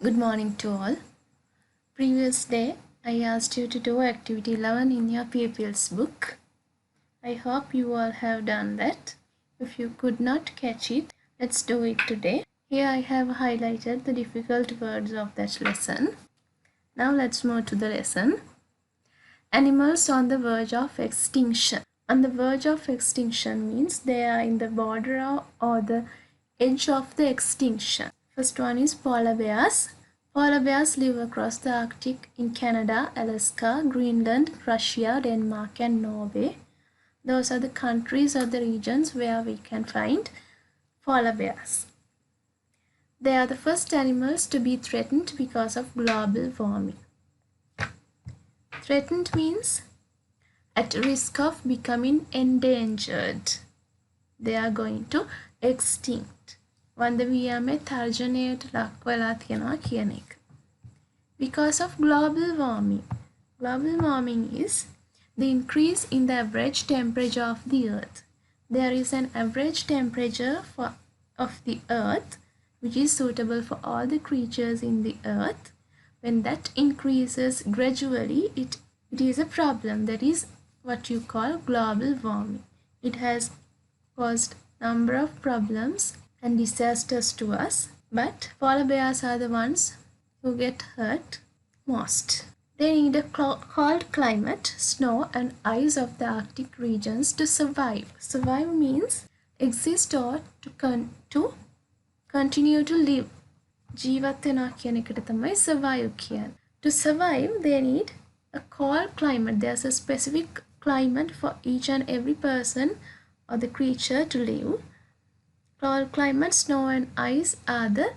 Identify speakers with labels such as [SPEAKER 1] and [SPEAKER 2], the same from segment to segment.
[SPEAKER 1] Good morning to all. Previous day, I asked you to do activity 11 in your pupils book. I hope you all have done that. If you could not catch it, let's do it today. Here I have highlighted the difficult words of that lesson. Now let's move to the lesson. Animals on the verge of extinction. On the verge of extinction means they are in the border or the edge of the extinction. First one is polar bears. Polar bears live across the Arctic in Canada, Alaska, Greenland, Russia, Denmark, and Norway. Those are the countries or the regions where we can find polar bears. They are the first animals to be threatened because of global warming. Threatened means at risk of becoming endangered. They are going to extinct. වන්ද වියාමේ තර්ජනයට ලක් වෙලා තියෙනවා කියන එක. Because of global warming. Global warming is the increase in the average temperature of the earth. There is an average temperature of the earth which is suitable for all the creatures in the earth. When that increases gradually, it is a problem. That is what you call global warming. It has caused number of problems and disasters to us, but polar bears are the ones who get hurt most. They need a cold climate, snow and ice of the Arctic regions to survive. Survive means exist or to continue to live. ජීවත් වෙනවා කියන එකට තමයි survive කියන්නේ. To survive, they need a cold climate. There's a specific climate for each and every person or the creature to live. Cold climate, snow and ice are the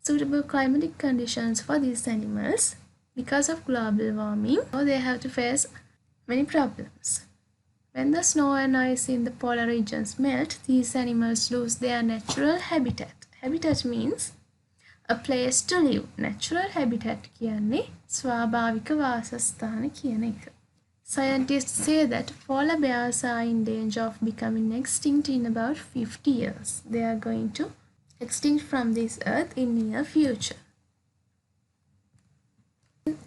[SPEAKER 1] suitable climatic conditions for these animals. Because of global warming, they have to face many problems. When the snow and ice in the polar regions melt, these animals lose their natural habitat. Habitat means a place to live. Natural habitat කියන්නේ ස්වාභාවික වාසස්ථාන කියන එක. Scientists say that polar bears are in danger of becoming extinct in about 50 years. They are going to extinct from this earth in near future.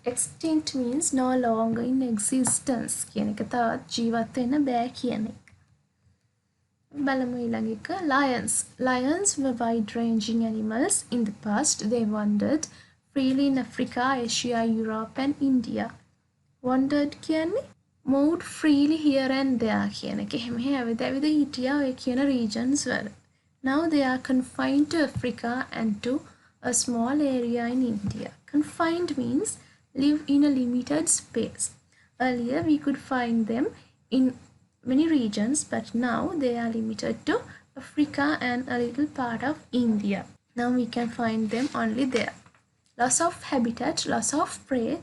[SPEAKER 1] Extinct means no longer in existence කියන එක. තවත් ජීවත් වෙන්න බෑ කියන එක. බලමු ඊළඟ එක. Lions. Lions were wide-ranging animals. In the past, they wandered freely in Africa, Asia, Europe and India. Wandered කියන්නේ moved freely here and there කියන එක. එහෙම ඇවිද හිටියා ඔය කියන regions වල. Now they are confined to Africa and to a small area in India. Confined means live in a limited space. Earlier we could find them in many regions, but now they are limited to Africa and a little part of India. Now we can find them only there. Loss of habitat, loss of prey,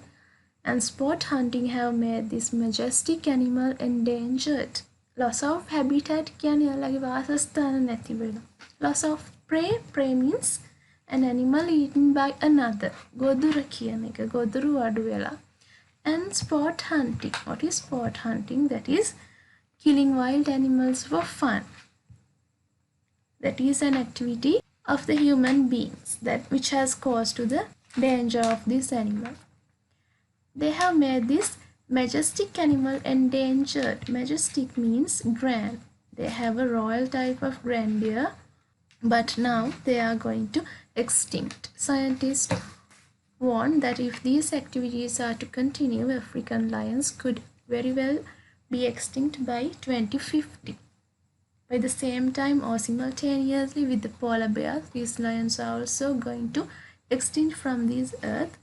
[SPEAKER 1] and sport hunting have made this majestic animal endangered. Loss of habitat කියන්නේ යාළගේ වාසස්ථාන නැති වෙනවා. Loss of prey means an animal eaten by another. ගොදුර කියන එක. ගොදුරු අඩු වෙලා. And sport hunting. What is sport hunting? That is killing wild animals for fun. That is an activity of the human beings which has caused to the danger of this animal. They have made this majestic animal endangered. Majestic means grand. They have a royal type of grandeur, but now they are going to extinct. Scientists warn that if these activities are to continue, African lions could very well be extinct by 2050. By the same time or simultaneously with the polar bears, these lions are also going to extinct from this earth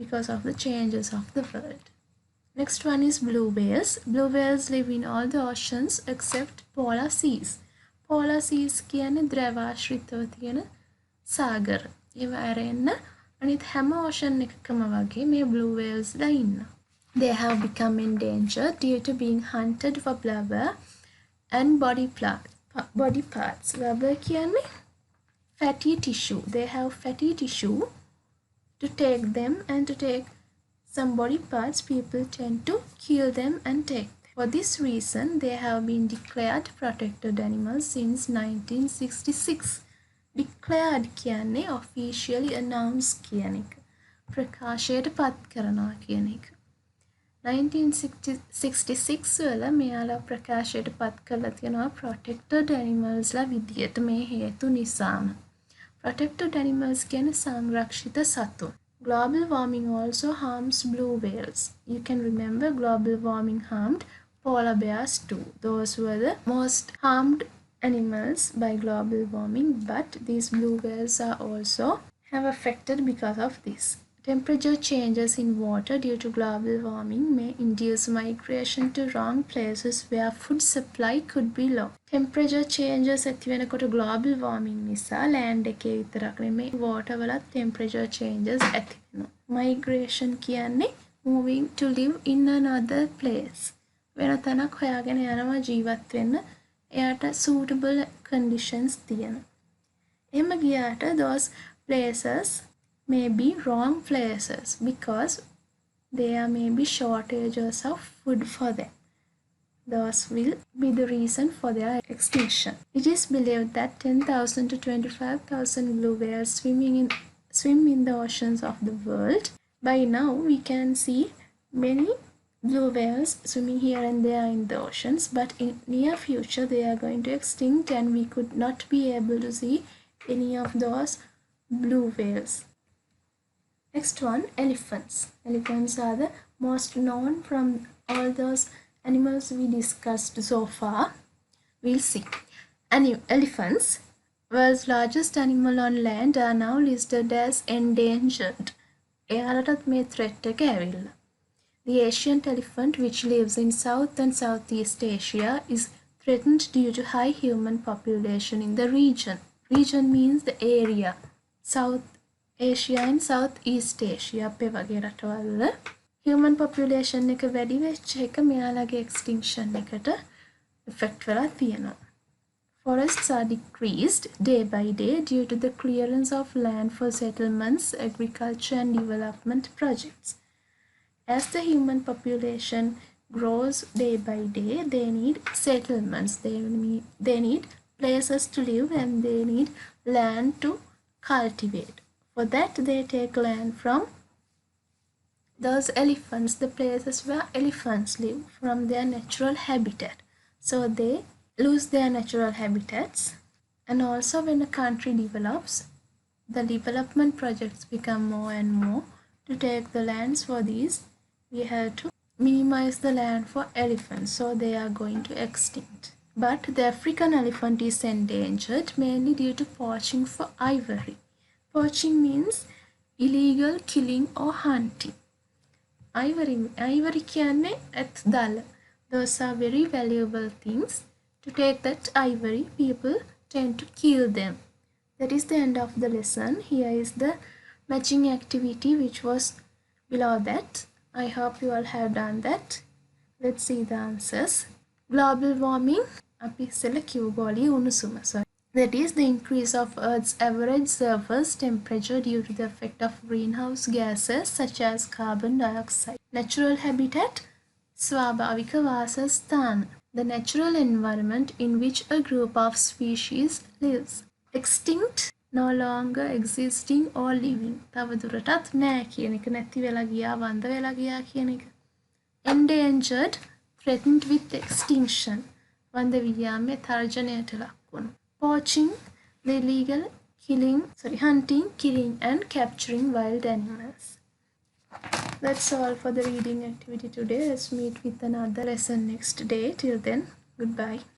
[SPEAKER 1] because of the changes of the world. Next one is blue whales. Blue whales live in all the oceans except polar seas. Polar seas කියන්නේ ද්‍රවාශ්‍රිතව තියෙන සාගර. ඒවා ඇරෙන්න අනිත් හැම ocean එකකම වගේ මේ blue whales ලා ඉන්නවා. They have become endangered due to being hunted for blubber and body parts. Blubber කියන්නේ fatty tissue. They have fatty tissue. To take them and to take some body parts, people tend to kill them and take them. For this reason, they have been declared protected animals since 1966. declared කියන්නේ officially announced කියන එක. ප්‍රකාශයට පත් කරනවා කියන එක. 1966 වල මෙයාලා ප්‍රකාශයට පත් කරලා තියෙනවා protected animalsලා විදියට මේ හේතු නිසාම. Protected animals කියන්නේ සංරක්ෂිත සතුන්. Global warming also harms blue whales. You can remember global warming harmed polar bears too. Those were the most harmed animals by global warming, but these blue whales are also have affected because of this. Temperature changes in water due to global warming may induce migration to wrong places where food supply could be low. Temperature changes ඇති වෙනකොට global warming නිසා land එකේ විතරක් නෙමෙයි water වලත් temperature changes ඇති වෙනවා. Migration කියන්නේ moving to live in another place. වෙන තැනක් හොයාගෙන යනවා ජීවත් වෙන්න. එයාට suitable conditions තියෙනවා. එහෙම ගියාට those places may be wrong places because there may be shortages of food for them. Those will be the reason for their extinction. It is believed that 10,000 to 25,000 blue whales swim in the oceans of the world. By now, we can see many blue whales swimming here and there in the oceans, but in near future they are going to extinct and we could not be able to see any of those blue whales. Next one, elephants. Elephants are the most known from all those animals we discussed so far. We'll see. Elephants, world's largest animal on land, are now listed as endangered. එයාලටත් මේ threat එක ඇවිල්ලා. The Asian elephant, which lives in South and Southeast Asia, is threatened due to high human population in the region. Region means the area. South Asia and Southeast Asia අපේ වගේ රටවල human population එක වැඩි වෙච්ච එක මෙයාලගේ extinction එකට effect වෙලා තියෙනවා. Forests are decreased day by day due to the clearance of land for settlements, agriculture and development projects. As the human population grows day by day, they need settlements, they need places to live and they need land to cultivate. For that, they take land from those elephants, the places where elephants live, from their natural habitat. So they lose their natural habitats. And also when a country develops, the development projects become more and more. To take the lands for these, we have to minimize the land for elephants, so they are going to extinct. But the African elephant is endangered mainly due to poaching for ivory. Poaching means illegal killing or hunting. Ivory කියන්නේ ඇත්දල. Those are very valuable things. To take that ivory, people tend to kill them. That is the end of the lesson. Here is the matching activity which was below that. I hope you all have done that. Let's see the answers. Global warming. අපි ඉස්සෙල්ලා කිව්වෝලි උණුසුම. Sorry. That is the increase of Earth's average surface temperature due to the effect of greenhouse gases such as carbon dioxide. Natural habitat, ස්වාභාවික වාසස්ථාන, the natural environment in which a group of species lives. Extinct, no longer existing or living. තවදුරටත් නැහැ කියන එක, නැති වෙලා ගියා, වඳ වෙලා ගියා කියන එක. Endangered, threatened with extinction. වඳ වියාමේ තර්ජනයට ලක් වුණා. Poaching, the illegal hunting, killing and capturing wild animals. That's all for the reading activity today. Let's meet with another lesson next day. Till then, goodbye.